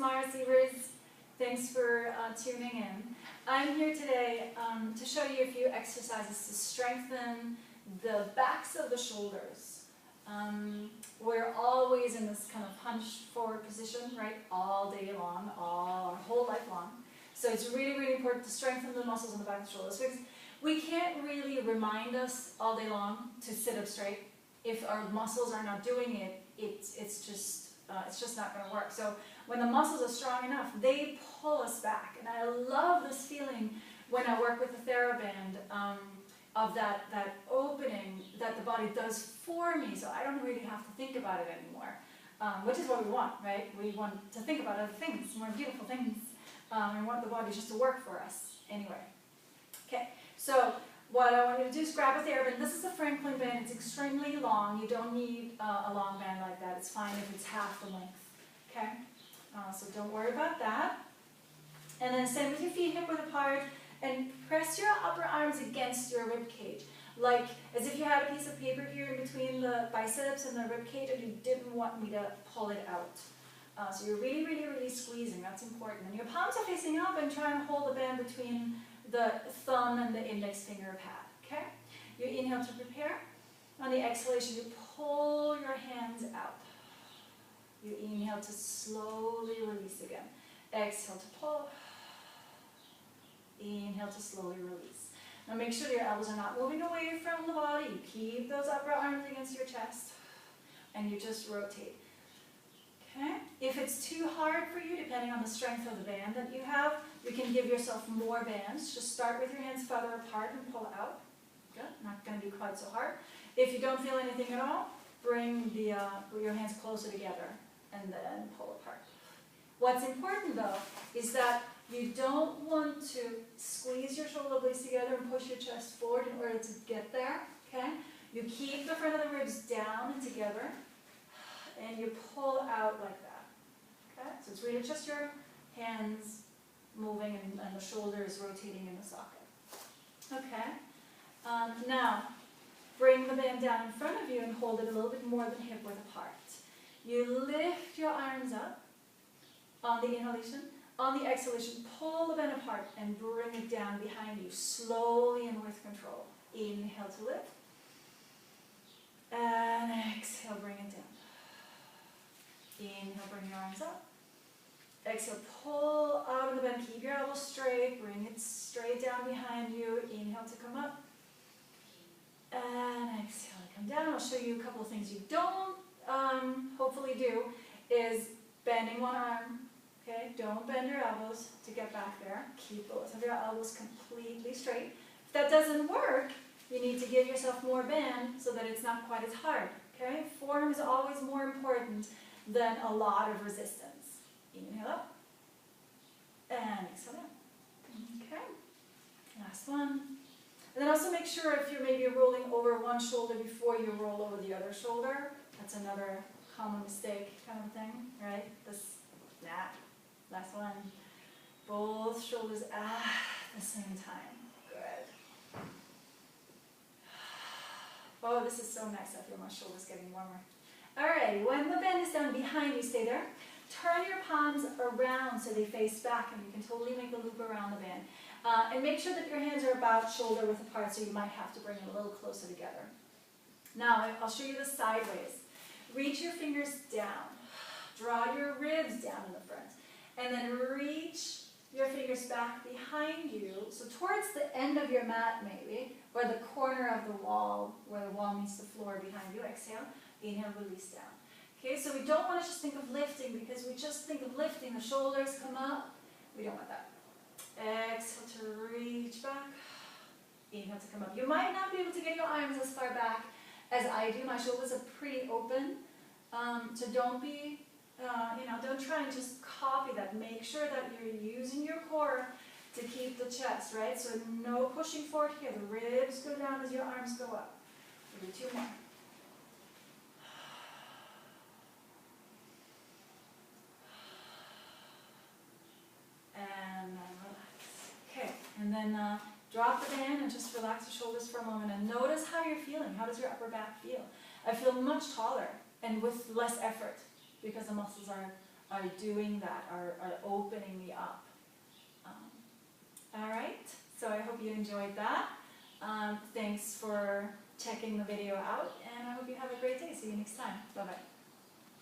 Mara Sievers. Thanks for tuning in. I'm here today to show you a few exercises to strengthen the backs of the shoulders. We're always in this kind of hunched forward position, right, all day long, our whole life long. So it's really, really important to strengthen the muscles in the back of the shoulders, because we can't really remind us all day long to sit up straight. If our muscles are not doing it, it's just not going to work. So when the muscles are strong enough, they pull us back. And I love this feeling when I work with the Thera band of that opening that the body does for me. So I don't really have to think about it anymore, which is what we want, right? We want to think about other things, more beautiful things. We want the body just to work for us anyway. Okay, so what I want you to do is grab a Thera band. This is a Franklin band. It's extremely long. You don't need a long band like that. It's fine if it's half the length. Okay, so don't worry about that. And then stand with your feet hip-width apart and press your upper arms against your rib cage, like as if you had a piece of paper here in between the biceps and the rib cage, and you didn't want me to pull it out. So you're really, really, really squeezing. That's important. And your palms are facing up, and try and hold the band between the thumb and the index finger pad. Okay? You inhale to prepare. On the exhalation, you pull your hands out. You inhale to slowly release again. Exhale to pull. Inhale to slowly release. Now make sure your elbows are not moving away from the body. You keep those upper arms against your chest, and you just rotate. Okay? If it's too hard for you, depending on the strength of the band that you have, you can give yourself more bands. Just start with your hands farther apart and pull out. Good. Not going to be quite so hard. If you don't feel anything at all, bring your hands closer together and then pull apart. What's important though is that you don't want to squeeze your shoulder blades together and push your chest forward in order to get there. Okay? You keep the front of the ribs down and together, and you pull out like that. Okay? So it's really just your hands moving and the shoulders rotating in the socket. Okay? Now, bring the band down in front of you and hold it a little bit more than hip-width apart. You lift your arms up on the inhalation. On the exhalation, pull the band apart and bring it down behind you, slowly and with control. Inhale to lift. And exhale, bring it down. Inhale, bring your arms up. Exhale, pull out of the bend. Keep your elbows straight. Bring it straight down behind you. Inhale to come up. And exhale to come down. I'll show you a couple of things you don't hopefully do is bending one arm. Okay, don't bend your elbows to get back there. Keep both of your elbows completely straight. If that doesn't work, you need to give yourself more band so that it's not quite as hard. Okay, form is always more important than a lot of resistance. Inhale up and exhale down. Okay, last one. And then also make sure if you're maybe rolling over one shoulder before you roll over the other shoulder. That's another common mistake kind of thing, right? Last one. Both shoulders at the same time. Good. Oh, this is so nice. I feel my shoulders getting warmer. Alright, when the band is down behind you, stay there. Turn your palms around so they face back, and you can totally make a loop around the band. And make sure that your hands are about shoulder width apart, so you might have to bring them a little closer together. Now, I'll show you this sideways. Reach your fingers down. Draw your ribs down in the front. And then reach your fingers back behind you, so towards the end of your mat maybe, or the corner of the wall, where the wall meets the floor behind you. Exhale, inhale, release down. Okay, so we don't want to just think of lifting, because we just think of lifting, the shoulders come up. We don't want that. Exhale to reach back. Inhale to come up. You might not be able to get your arms as far back as I do. My shoulders are pretty open, so don't be don't try and just copy that. Make sure that you're using your core to keep the chest, right? So no pushing forward here. The ribs go down as your arms go up. We'll do 2 more. And then relax. Okay, and then drop the band and just relax the shoulders for a moment and notice how you're feeling. How does your upper back feel? I feel much taller and with less effort, because the muscles are are doing that, are opening me up. All right, so I hope you enjoyed that. Thanks for checking the video out, and I hope you have a great day. See you next time. Bye-bye.